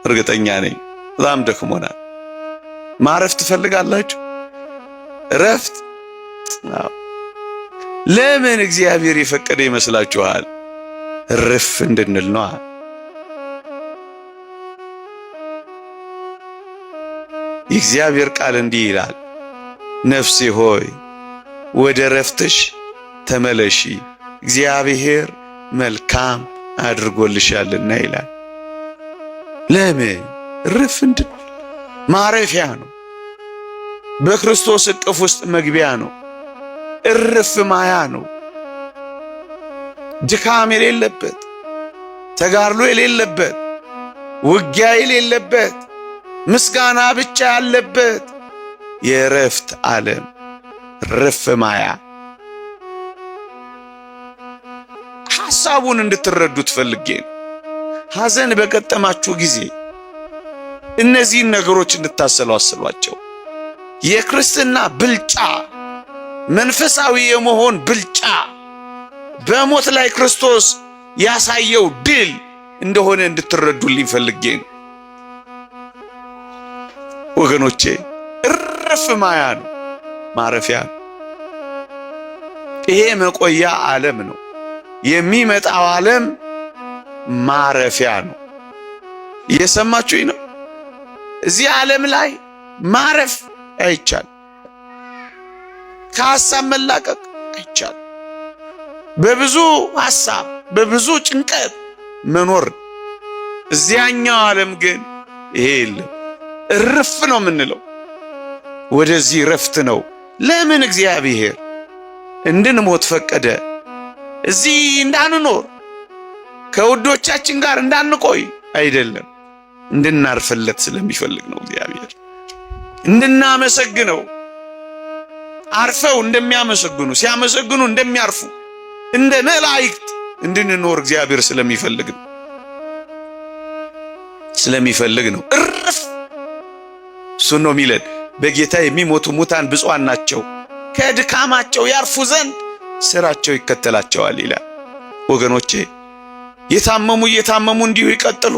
እርግጠኛ ነኝ በጣም ደክሞናል። ማረፍ ትፈልጋላችሁ? እረፍት። ለምን እግዚአብሔር የፈቀደ ይመስላችኋል? እርፍ እንድንል ነው። የእግዚአብሔር ቃል እንዲህ ይላል፣ ነፍሴ ሆይ ወደ እረፍትሽ ተመለሺ፣ እግዚአብሔር መልካም አድርጎልሻልና ይላል። ለምን? እርፍ እንድንል። ማረፊያ ነው። በክርስቶስ እቅፍ ውስጥ መግቢያ ነው። እርፍ ማያ ነው። ድካም የሌለበት፣ ተጋድሎ የሌለበት፣ ውጊያ የሌለበት፣ ምስጋና ብቻ ያለበት የእረፍት ዓለም እርፍ ማያ። ሐሳቡን እንድትረዱት ፈልጌ ነው። ሐዘን በገጠማችሁ ጊዜ እነዚህን ነገሮች እንድታሰላስሏቸው። የክርስትና ብልጫ፣ መንፈሳዊ የመሆን ብልጫ በሞት ላይ ክርስቶስ ያሳየው ድል እንደሆነ እንድትረዱልኝ ፈልጌ ነው። ወገኖቼ እረፍ ማያ ነው፣ ማረፊያ ነው። ይሄ መቆያ ዓለም ነው። የሚመጣው ዓለም ማረፊያ ነው። እየሰማችሁኝ ነው? እዚህ ዓለም ላይ ማረፍ አይቻል። ከሐሳብ መላቀቅ አይቻል። በብዙ ሐሳብ በብዙ ጭንቀት መኖር። እዚያኛው ዓለም ግን ይሄ የለም። እርፍ ነው የምንለው። ወደዚህ ረፍት ነው። ለምን እግዚአብሔር እንድንሞት ፈቀደ? እዚህ እንዳንኖር ከውዶቻችን ጋር እንዳንቆይ አይደለም፣ እንድናርፍለት ስለሚፈልግ ነው። እግዚአብሔር እንድናመሰግነው፣ አርፈው እንደሚያመሰግኑ ሲያመሰግኑ እንደሚያርፉ እንደ መላእክት እንድንኖር እግዚአብሔር ስለሚፈልግ ነው። እርፍ እሱን ነው የሚለን። በጌታ የሚሞቱ ሙታን ብፁዓን ናቸው፣ ከድካማቸው ያርፉ ዘንድ ስራቸው ይከተላቸዋል ይላል። ወገኖቼ የታመሙ እየታመሙ እንዲሁ ይቀጥሉ።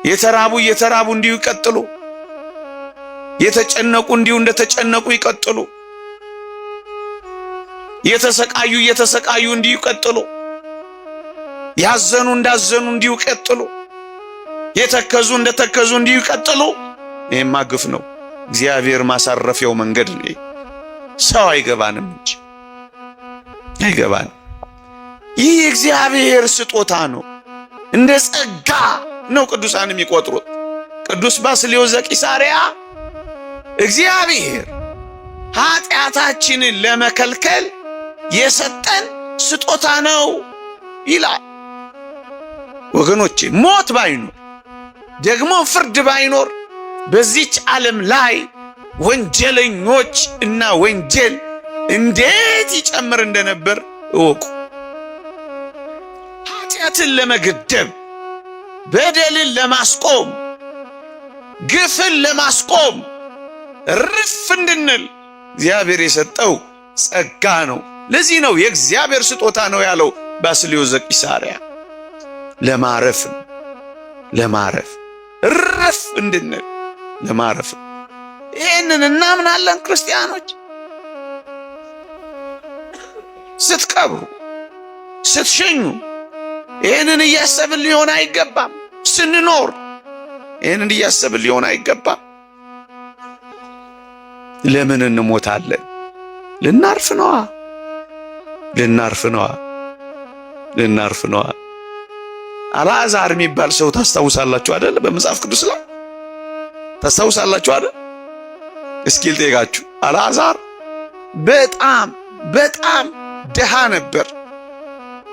የተራቡ እየተራቡ እንዲሁ ይቀጥሉ። የተጨነቁ እንዲሁ እንደተጨነቁ ይቀጥሉ። የተሰቃዩ እየተሰቃዩ እንዲሁ ይቀጥሉ። ያዘኑ እንዳዘኑ እንዲሁ ይቀጥሉ። የተከዙ እንደተከዙ እንዲሁ ይቀጥሉ። ይሄማ ግፍ ነው። እግዚአብሔር ማሳረፊያው መንገድ ነው። ሰው አይገባንም እንጂ አይገባንም። ይህ እግዚአብሔር ስጦታ ነው። እንደ ጸጋ ነው ቅዱሳን የሚቆጥሩት። ቅዱስ ባስልዮስ ዘቂሳርያ እግዚአብሔር ኃጢአታችንን ለመከልከል የሰጠን ስጦታ ነው ይላል። ወገኖቼ ሞት ባይኖር ደግሞ ፍርድ ባይኖር በዚች ዓለም ላይ ወንጀለኞች እና ወንጀል እንዴት ይጨምር እንደነበር እወቁ። ኃጢአትን ለመገደብ፣ በደልን ለማስቆም፣ ግፍን ለማስቆም እርፍ እንድንል እግዚአብሔር የሰጠው ጸጋ ነው። ለዚህ ነው የእግዚአብሔር ስጦታ ነው ያለው ባስልዮስ ዘቂሳርያ። ለማረፍ እረፍ እንድንል ለማረፍ። ይህንን እናምናለን ክርስቲያኖች። ስትቀብሩ፣ ስትሸኙ ይህንን እያሰብን ሊሆን አይገባም። ስንኖር ይህንን እያሰብን ሊሆን አይገባም። ለምን እንሞታለን? ልናርፍ ነዋ። አልዓዛር የሚባል ሰው ታስታውሳላችሁ አይደል? በመጽሐፍ ቅዱስ ላይ ታስታውሳላችሁ አይደል? እስኪ ልጠይቃችሁ። አልዓዛር በጣም ድሃ ነበር።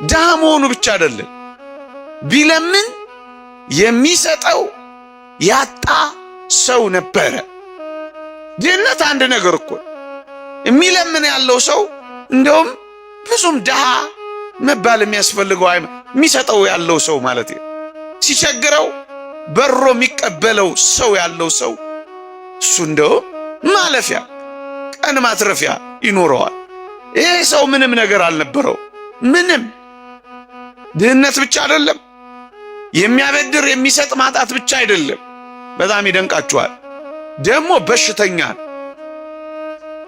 ድሃ መሆኑ ብቻ አይደለም፣ ቢለምን የሚሰጠው ያጣ ሰው ነበረ። ድህነት አንድ ነገር እኮ የሚለምን ያለው ሰው እንደውም ብዙም ድሃ መባል የሚያስፈልገው የሚሰጠው ያለው ሰው ማለት ነው። ሲቸግረው በሮ የሚቀበለው ሰው ያለው ሰው እሱ እንደውም ማለፊያ ቀን ማትረፊያ ይኖረዋል። ይሄ ሰው ምንም ነገር አልነበረው። ምንም ድህነት ብቻ አይደለም፣ የሚያበድር የሚሰጥ ማጣት ብቻ አይደለም። በጣም ይደንቃችኋል። ደግሞ በሽተኛ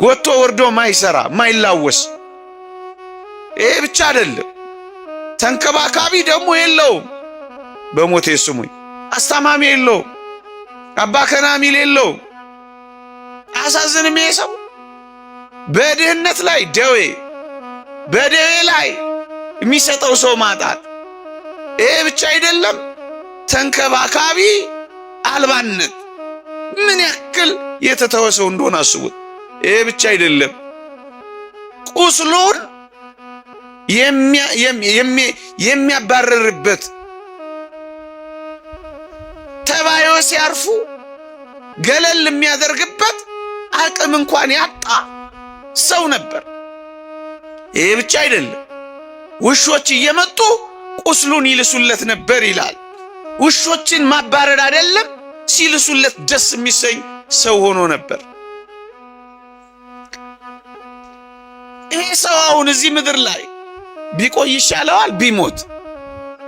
ወጥቶ ወርዶ ማይሰራ ማይላወስ። ይሄ ብቻ አይደለም፣ ተንከባካቢ ደግሞ የለውም። በሞቴ ስሙኝ፣ አስታማሚ የለውም፣ አባ ከናሚል የለውም። አሳዝንም። ይሄ ሰው በድህነት ላይ ደዌ፣ በደዌ ላይ የሚሰጠው ሰው ማጣት። ይሄ ብቻ አይደለም፣ ተንከባካቢ አልባነት ምን ያክል የተተወ ሰው እንደሆነ አስቡት። ይሄ ብቻ አይደለም፣ ቁስሉን የሚያባረርበት ተባዮ ሲያርፉ ገለል የሚያደርግበት አቅም እንኳን ያጣ ሰው ነበር። ይሄ ብቻ አይደለም፣ ውሾች እየመጡ ቁስሉን ይልሱለት ነበር ይላል። ውሾችን ማባረር አይደለም ሲልሱለት ደስ የሚሰኝ ሰው ሆኖ ነበር። ይሄ ሰው አሁን እዚህ ምድር ላይ ቢቆይ ይሻለዋል ቢሞት?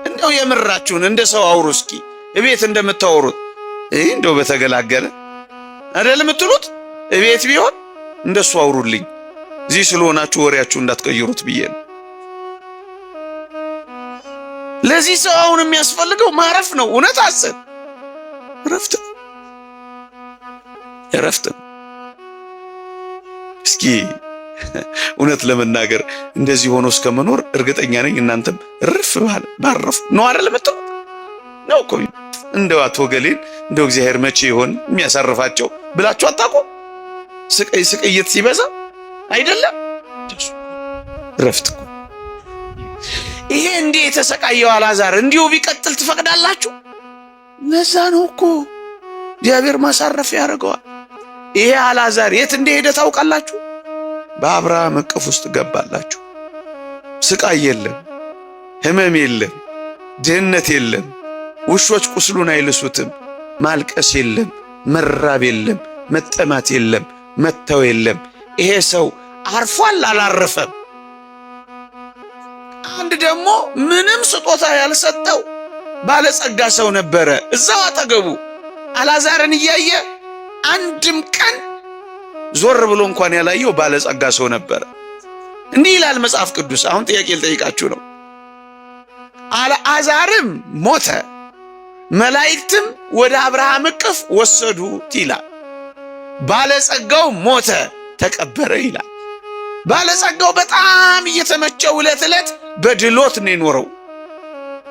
እንደው የምራችሁን እንደ ሰው አውሩ እስኪ። እቤት እንደምታወሩት እንደው በተገላገለ አይደል የምትሉት? እቤት ቢሆን እንደሱ አውሩልኝ። እዚህ ስለሆናችሁ ወሬያችሁ እንዳትቀይሩት ብዬ ነው። ለዚህ ሰው አሁን የሚያስፈልገው ማረፍ ነው። እውነት አሰብ እረፍት ነው። እስኪ እውነት ለመናገር እንደዚህ ሆኖ እስከ መኖር እርግጠኛ ነኝ እናንተም እርፍ ባረፍ ነው አይደል የምትሉት? ነው እኮ እንደው አቶ ገሌን እንደው እግዚአብሔር መቼ ይሆን የሚያሳርፋቸው ብላችሁ አታውቁ? ስቅይት ሲበዛ አይደለም እረፍት እኮ። ይሄ እንዲህ የተሰቃየው አልዓዛር እንዲሁ ቢቀጥል ትፈቅዳላችሁ? ለዛ ነው እኮ እግዚአብሔር ማሳረፍ ያደርገዋል። ይሄ አልዓዛር የት እንደሄደ ታውቃላችሁ? በአብርሃም እቅፍ ውስጥ ገባላችሁ። ስቃይ የለም፣ ህመም የለም፣ ድህነት የለም፣ ውሾች ቁስሉን አይልሱትም፣ ማልቀስ የለም፣ መራብ የለም፣ መጠማት የለም፣ መተው የለም። ይሄ ሰው አርፏል አላረፈም? አንድ ደግሞ ምንም ስጦታ ያልሰጠው ባለጸጋ ሰው ነበረ እዛው አጠገቡ። አልዓዛርን እያየ አንድም ቀን ዞር ብሎ እንኳን ያላየው ባለጸጋ ሰው ነበረ። እንዲህ ይላል መጽሐፍ ቅዱስ። አሁን ጥያቄ ልጠይቃችሁ ነው። አልዓዛርም ሞተ፣ መላእክትም ወደ አብርሃም እቅፍ ወሰዱት ይላል። ባለጸጋው ሞተ፣ ተቀበረ ይላል። ባለጸጋው በጣም እየተመቸው ዕለት ዕለት በድሎት ነው የኖረው።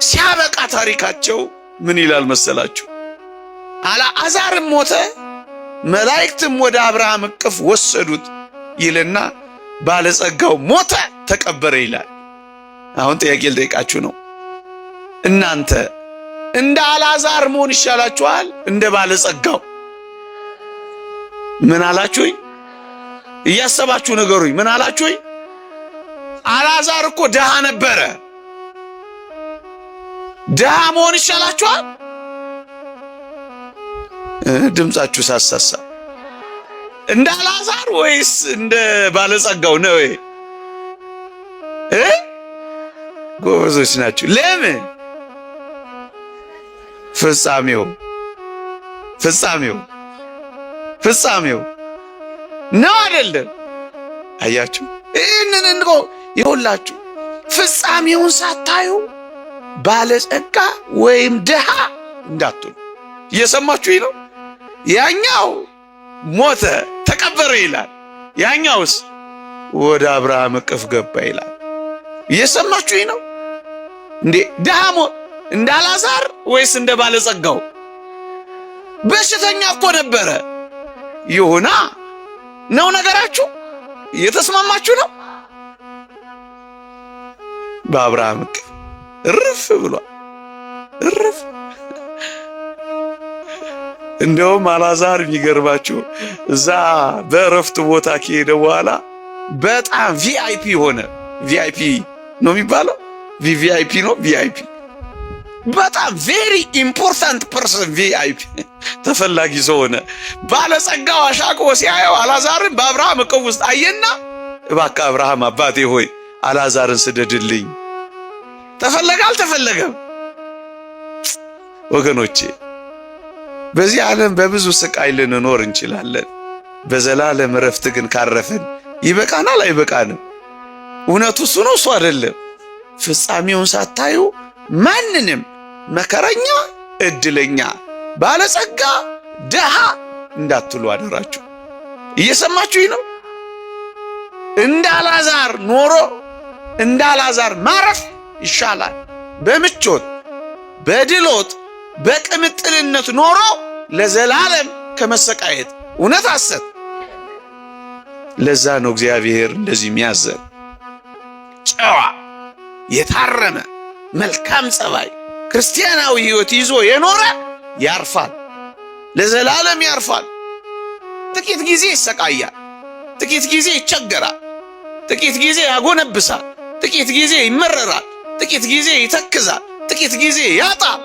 ሲያበቃ ታሪካቸው ምን ይላል መሰላችሁ? አልዓዛርም ሞተ፣ መላእክትም ወደ አብርሃም እቅፍ ወሰዱት ይልና ባለጸጋው ሞተ፣ ተቀበረ ይላል። አሁን ጥያቄ ልጠይቃችሁ ነው። እናንተ እንደ አልዓዛር መሆን ይሻላችኋል እንደ ባለጸጋው? ምን አላችሁኝ? እያሰባችሁ ነገሩኝ። ምን አላችሁኝ? አልዓዛር እኮ ድሃ ነበረ። ድሃ መሆን ይሻላችኋል? ድምጻችሁ ሳሳሳ እንደ አልዓዛር ወይስ እንደ ባለጸጋው ነው? ጎበዞች ናችሁ። ለምን? ፍጻሜው ነው አይደለም? አያችሁ? ይህንን እንቆ ይሁላችሁ። ፍጻሜውን ሳታዩ ባለጸጋ ወይም ድሃ እንዳትሉ። እየሰማችሁ ነው? ያኛው ሞተ ተቀበረ ይላል፣ ያኛውስ ወደ አብርሃም እቅፍ ገባ ይላል። እየሰማችሁ ነው እንዴ? ድሃ እንደ አልዓዛር ወይስ እንደ ባለጸጋው? በሽተኛ እኮ ነበረ። ይሁና ነው ነገራችሁ። እየተስማማችሁ ነው? በአብርሃም እቅፍ እርፍ ብሏል። እርፍ። እንደውም አልዓዛር የሚገርባችሁ እዛ በእረፍት ቦታ ከሄደ በኋላ በጣም ቪአይፒ ሆነ። ቪአይፒ ነው የሚባለው? ቪቪአይፒ ነው። ቪአይፒ በጣም ቬሪ ኢምፖርታንት ፐርሰን፣ ቪአይፒ ተፈላጊ ሰው ሆነ። ባለጸጋው አሻቅቦ ሲያየው አልዓዛርን በአብርሃም እቅፍ ውስጥ አየና፣ እባክህ አብርሃም አባቴ ሆይ አልዓዛርን ስደድልኝ። ተፈለገ አልተፈለገም? ወገኖቼ በዚህ ዓለም በብዙ ስቃይ ልንኖር እንችላለን። በዘላለም እረፍት ግን ካረፍን ይበቃናል አይበቃንም? እውነቱ እሱ ነው እሱ አይደለም? ፍጻሜውን ሳታዩ ማንንም መከረኛ፣ እድለኛ፣ ባለጸጋ፣ ደሃ እንዳትሉ አደራችሁ። እየሰማችሁኝ ነው? እንዳላዛር ኖሮ እንዳላዛር ማረፍ ይሻላል። በምቾት በድሎት በቅምጥልነት ኖሮ ለዘላለም ከመሰቃየት እውነት ሐሰት። ለዛ ነው እግዚአብሔር እንደዚህ የሚያዘን። ጨዋ የታረመ መልካም ጸባይ ክርስቲያናዊ ሕይወት ይዞ የኖረ ያርፋል፣ ለዘላለም ያርፋል። ጥቂት ጊዜ ይሰቃያል፣ ጥቂት ጊዜ ይቸገራል፣ ጥቂት ጊዜ ያጎነብሳል፣ ጥቂት ጊዜ ይመረራል፣ ጥቂት ጊዜ ይተክዛል፣ ጥቂት ጊዜ ያጣል።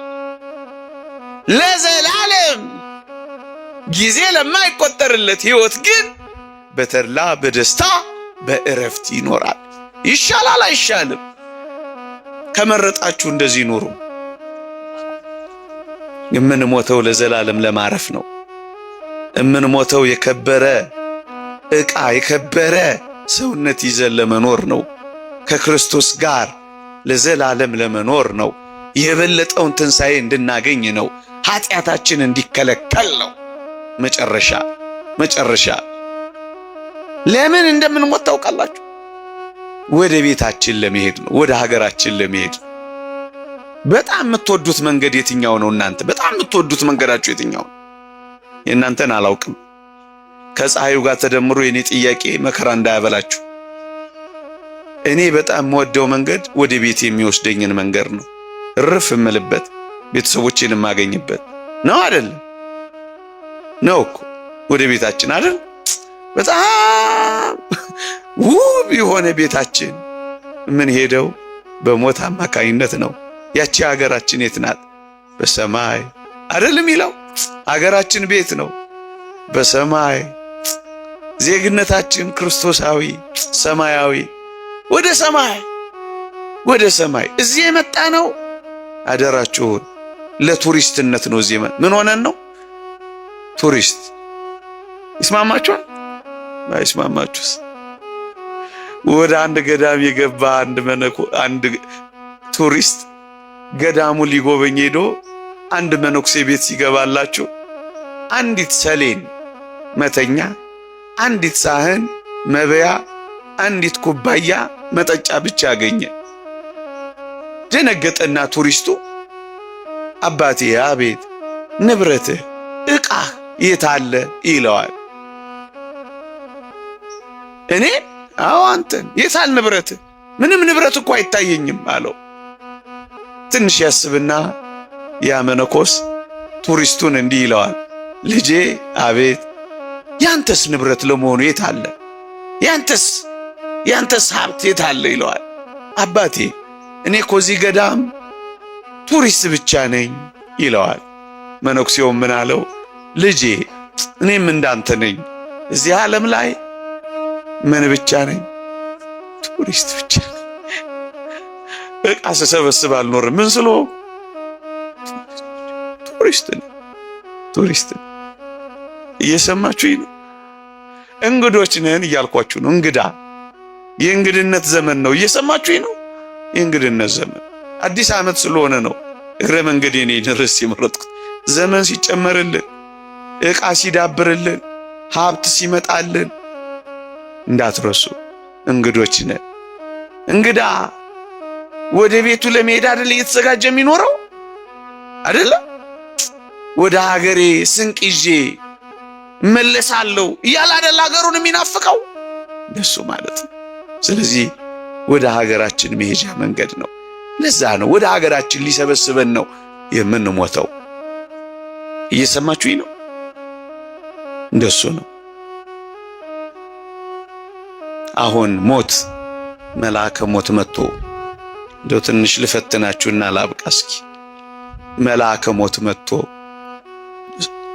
ለዘላለም ጊዜ ለማይቆጠርለት ሕይወት ግን በተድላ በደስታ በእረፍት ይኖራል። ይሻላል አይሻልም? ከመረጣችሁ እንደዚህ ኑሩ። የምንሞተው ለዘላለም ለማረፍ ነው። የምንሞተው የከበረ ዕቃ የከበረ ሰውነት ይዘን ለመኖር ነው። ከክርስቶስ ጋር ለዘላለም ለመኖር ነው። የበለጠውን ትንሣኤ እንድናገኝ ነው። ኃጢአታችን እንዲከለከል ነው። መጨረሻ ለምን እንደምንሞት ታውቃላችሁ? ወደ ቤታችን ለመሄድ ነው። ወደ ሀገራችን ለመሄድ ነው። በጣም የምትወዱት መንገድ የትኛው ነው? እናንተ በጣም የምትወዱት መንገዳችሁ የትኛው ነው? የእናንተን አላውቅም። ከፀሐዩ ጋር ተደምሮ የኔ ጥያቄ መከራ እንዳያበላችሁ። እኔ በጣም የምወደው መንገድ ወደ ቤት የሚወስደኝን መንገድ ነው። እርፍ እምልበት ቤተሰቦቼን የማገኝበት ነው። አይደለም ነው እኮ ወደ ቤታችን አይደል? በጣም ውብ የሆነ ቤታችን ምን ሄደው በሞት አማካኝነት ነው። ያቺ ሀገራችን የት ናት? በሰማይ አይደለም ይለው። ሀገራችን ቤት ነው በሰማይ። ዜግነታችን ክርስቶሳዊ ሰማያዊ። ወደ ሰማይ እዚህ የመጣ ነው። አደራችሁን ለቱሪስትነት ነው። እዚህ ምን ሆነን ነው? ቱሪስት ይስማማችኋል? ባይስማማችሁስ? ወደ አንድ ገዳም የገባ አንድ ቱሪስት ገዳሙ ሊጎበኝ ሄዶ አንድ መነኩሴ ቤት ሲገባላችሁ አንዲት ሰሌን መተኛ፣ አንዲት ሳህን መበያ፣ አንዲት ኩባያ መጠጫ ብቻ አገኘ። ደነገጠና ቱሪስቱ አባቴ አቤት ንብረትህ ዕቃህ የት አለ ይለዋል። እኔ አዎ አንተን የት አለ ንብረትህ? ምንም ንብረት እኮ አይታየኝም አለው። ትንሽ ያስብና ያ መነኮስ ቱሪስቱን እንዲህ ይለዋል። ልጄ አቤት ያንተስ ንብረት ለመሆኑ የት አለ? ያንተስ ሀብት የት አለ ይለዋል። አባቴ እኔ እኮ እዚህ ገዳም ቱሪስት ብቻ ነኝ ይለዋል። መነኩሴውም ምን አለው? ልጄ እኔም እንዳንተ ነኝ። እዚህ ዓለም ላይ ምን ብቻ ነኝ? ቱሪስት ብቻ ነኝ። ዕቃ ስሰበስብ አልኖርም። ምን ስለሆንኩ? ቱሪስት ነኝ። እየሰማችሁኝ ነው? እንግዶች ነን እያልኳችሁ ነው። የእንግድነት ዘመን ነው። እየሰማችሁኝ ነው? የእንግድነት ዘመን አዲስ ዓመት ስለሆነ ነው እግረ መንገዴን ርዕስ የመረጥኩት። ዘመን ሲጨመርልን፣ ዕቃ ሲዳብርልን፣ ሀብት ሲመጣልን እንዳትረሱ እንግዶች ነን። እንግዳ ወደ ቤቱ ለመሄድ አይደል እየተዘጋጀ የሚኖረው አይደለ? ወደ ሀገሬ ስንቅ ይዤ እመለሳለሁ እያለ አይደል ሀገሩን የሚናፍቀው? እንደሱ ማለት ነው። ስለዚህ ወደ ሀገራችን መሄጃ መንገድ ነው። ለዛ ነው ወደ ሀገራችን ሊሰበስበን ነው የምንሞተው። እየሰማችሁኝ ነው? እንደሱ ነው። አሁን ሞት መልአከ ሞት መጥቶ እንደው ትንሽ ልፈትናችሁና ላብቃ እስኪ። መልአከ ሞት መጥቶ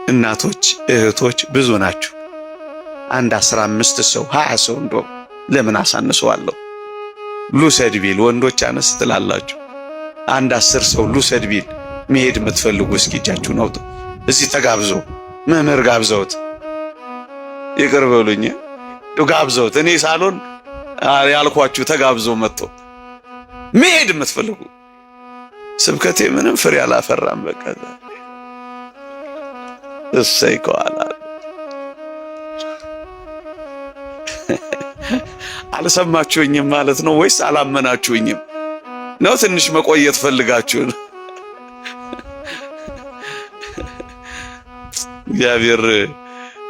እናቶች እህቶች ብዙ ናችሁ። አንድ 15 ሰው 20 ሰው እንደው ለምን አሳንሰዋለሁ? ልውሰድ ቢል ወንዶች አነስ ትላላችሁ። አንድ 10 ሰው ልውሰድ ቢል መሄድ የምትፈልጉ እስኪ እጃችሁን አውጡ። እዚህ ተጋብዞ መምህር ጋብዘውት ይቅር በሉኝ ጋብዘውት እኔ ሳሎን ያልኳችሁ ተጋብዞ መጥቶ መሄድ የምትፈልጉ ስብከቴ ምንም ፍሬ አላፈራም በቃ እሰይ ከኋላ አልሰማችሁኝም ማለት ነው ወይስ አላመናችሁኝም ነው? ትንሽ መቆየት ፈልጋችሁ ነው? እግዚአብሔር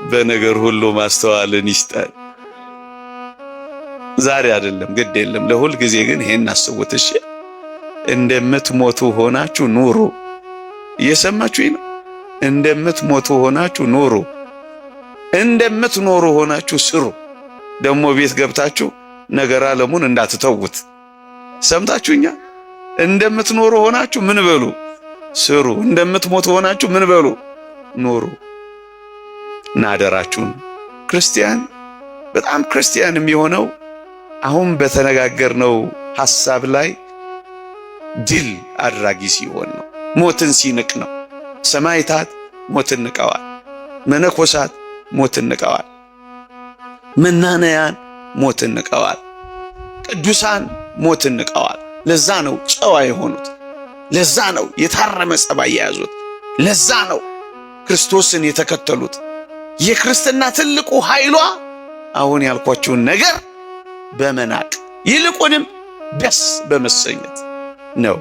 በነገር ሁሉ ማስተዋልን ይስጠን። ዛሬ አይደለም ግድ የለም ለሁል ጊዜ ግን ይሄን አስቡት እሺ። እንደምትሞቱ ሆናችሁ ኑሩ። እየሰማችሁኝ ነው? እንደምትሞቱ ሆናችሁ ኑሩ። እንደምትኖሩ ሆናችሁ ስሩ። ደግሞ ቤት ገብታችሁ ነገር ዓለሙን እንዳትተውት። ሰምታችሁኛ? እንደምትኖሩ ሆናችሁ ምን በሉ? ስሩ። እንደምትሞቱ ሆናችሁ ምን በሉ? ኑሩ። ናደራችሁን ክርስቲያን በጣም ክርስቲያን የሚሆነው አሁን በተነጋገርነው ሐሳብ ላይ ድል አድራጊ ሲሆን ነው። ሞትን ሲንቅ ነው። ሰማዕታት ሞትን ንቀዋል። መነኮሳት ሞትን ንቀዋል። መናንያን ሞትን ንቀዋል። ቅዱሳን ሞትን ንቀዋል። ለዛ ነው ጨዋ የሆኑት። ለዛ ነው የታረመ ጸባይ የያዙት። ለዛ ነው ክርስቶስን የተከተሉት። የክርስትና ትልቁ ኃይሏ አሁን ያልኳችሁን ነገር በመናቅ ይልቁንም ደስ በመሰኘት ነው።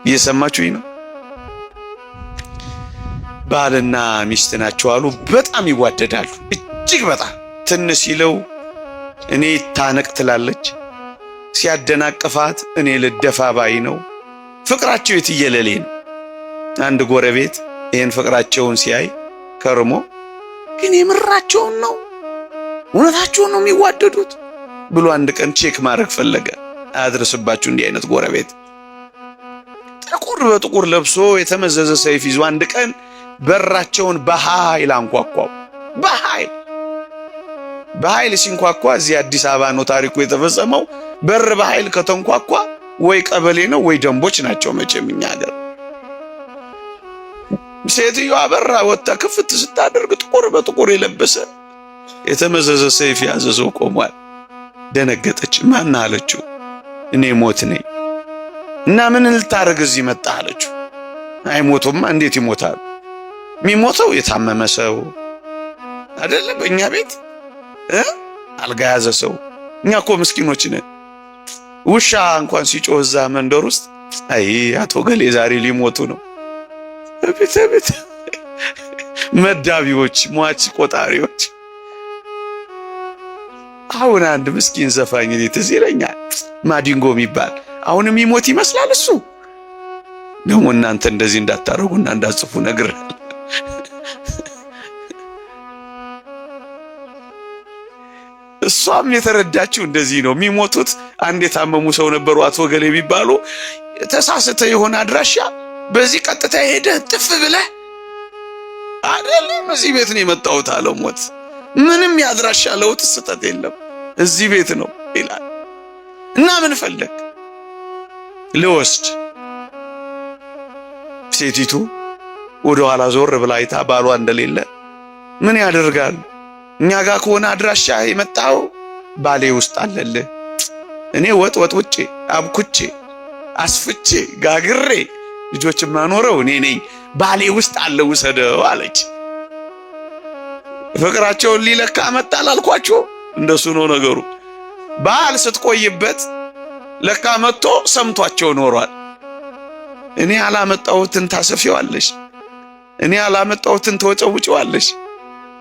እየሰማችሁኝ ነው? ባልና ሚስት ናቸው አሉ። በጣም ይዋደዳሉ። እጅግ በጣም ትንሽ ሲለው እኔ ታነቅ ትላለች፣ ሲያደናቅፋት እኔ ልደፋ ባይ ነው። ፍቅራቸው የትየለሌ ነው። አንድ ጎረቤት ይህን ፍቅራቸውን ሲያይ ከርሞ ግን የምራቸውን ነው እውነታቸውን ነው የሚዋደዱት ብሎ አንድ ቀን ቼክ ማድረግ ፈለገ። አያድርስባችሁ እንዲህ አይነት ጎረቤት። ጥቁር በጥቁር ለብሶ የተመዘዘ ሰይፍ ይዞ አንድ ቀን በራቸውን በኃይል አንኳኳው። በኃይል ሲንኳኳ እዚህ አዲስ አበባ ነው ታሪኩ የተፈጸመው። በር በኃይል ከተንኳኳ ወይ ቀበሌ ነው ወይ ደንቦች ናቸው መቼም እኛ ሀገር። ሴትዮዋ በራ ወጣ ክፍት ስታደርግ ጥቁር በጥቁር የለበሰ የተመዘዘ ሰይፍ ያዘ ሰው ቆሟል። ደነገጠች። ማን አለችው? እኔ ሞት ነኝ እና ምን ልታረግ እዚህ መጣ አለችው። አይሞቱማ እንዴት ይሞታል? የሚሞተው የታመመ ሰው አይደለ? በእኛ ቤት አልጋ ያዘ ሰው። እኛ እኮ ምስኪኖች ነን። ውሻ እንኳን ሲጮህ እዛ መንደር ውስጥ አይ አቶ ገሌ ዛሬ ሊሞቱ ነው ቤት መዳቢዎች፣ ሟች ቆጣሪዎች። አሁን አንድ ምስኪን ዘፋኝ ትዝ ይለኛል፣ ማዲንጎ የሚባል አሁንም ይሞት ይመስላል እሱ። ደግሞ እናንተ እንደዚህ እንዳታረጉና እንዳጽፉ ነግሬያለሁ። እሷም የተረዳችው እንደዚህ ነው። የሚሞቱት አንድ የታመሙ ሰው ነበሩ አቶ ገሌ የሚባሉ። ተሳስተ የሆነ አድራሻ በዚህ ቀጥታ ሄደ ጥፍ ብለህ አይደለም እዚህ ቤት ነው የመጣሁት አለ ሞት። ምንም ያድራሻ ለውጥ ስህተት የለም እዚህ ቤት ነው ይላል። እና ምን ፈለግ ልወስድ። ሴቲቱ ወደ ኋላ ዞር ብላ አይታ ባሏ እንደሌለ ምን ያደርጋል? እኛ ጋር ከሆነ አድራሻ የመጣው ባሌ ውስጥ አለልህ። እኔ ወጥ ውጬ አብኩቼ አስፍቼ ጋግሬ ልጆች ማኖረው እኔ ነኝ። ባሌ ውስጥ አለ ውሰደው አለች። ፍቅራቸውን ሊለካ መጣል አልኳችሁ። እንደሱ ነው ነገሩ። ባል ስትቆይበት ለካ መጥቶ ሰምቷቸው ኖሯል። እኔ አላመጣሁትን ታሰፊዋለሽ፣ እኔ አላመጣሁትን ተወጨውጪዋለሽ፣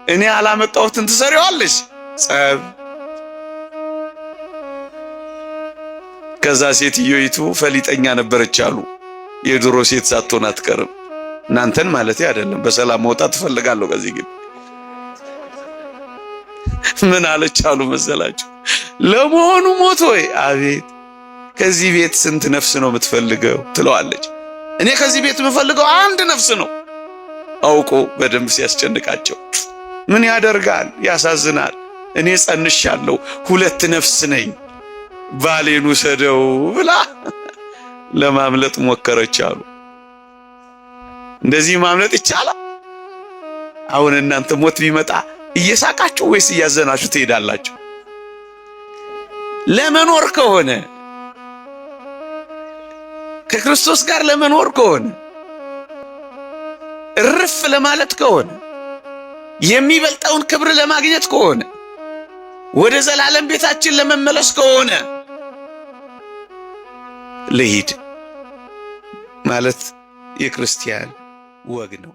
እኔ አላመጣሁትን ትሰሪዋለሽ። ጸብ። ከዛ ሴትዮይቱ ፈሊጠኛ ነበረች አሉ። የድሮ ሴት ሳትሆን አትቀርም። እናንተን ማለት አይደለም። በሰላም መውጣት ትፈልጋለሁ ከዚህ ግቢ። ምን አለች አሉ መሰላችሁ? ለመሆኑ ሞት ወይ? አቤት። ከዚህ ቤት ስንት ነፍስ ነው የምትፈልገው ትለዋለች። እኔ ከዚህ ቤት የምፈልገው አንድ ነፍስ ነው። አውቆ በደንብ ሲያስጨንቃቸው ምን ያደርጋል፣ ያሳዝናል። እኔ ጸንሻለሁ፣ 2 ነፍስ ነኝ፣ ባሌን ውሰደው ብላ ለማምለጥ ሞከረች አሉ። እንደዚህ ማምለጥ ይቻላል? አሁን እናንተ ሞት ቢመጣ እየሳቃችሁ ወይስ እያዘናችሁ ትሄዳላችሁ? ለመኖር ከሆነ ከክርስቶስ ጋር ለመኖር ከሆነ እርፍ ለማለት ከሆነ የሚበልጠውን ክብር ለማግኘት ከሆነ ወደ ዘላለም ቤታችን ለመመለስ ከሆነ ልሂድ ማለት የክርስቲያን ወግ ነው።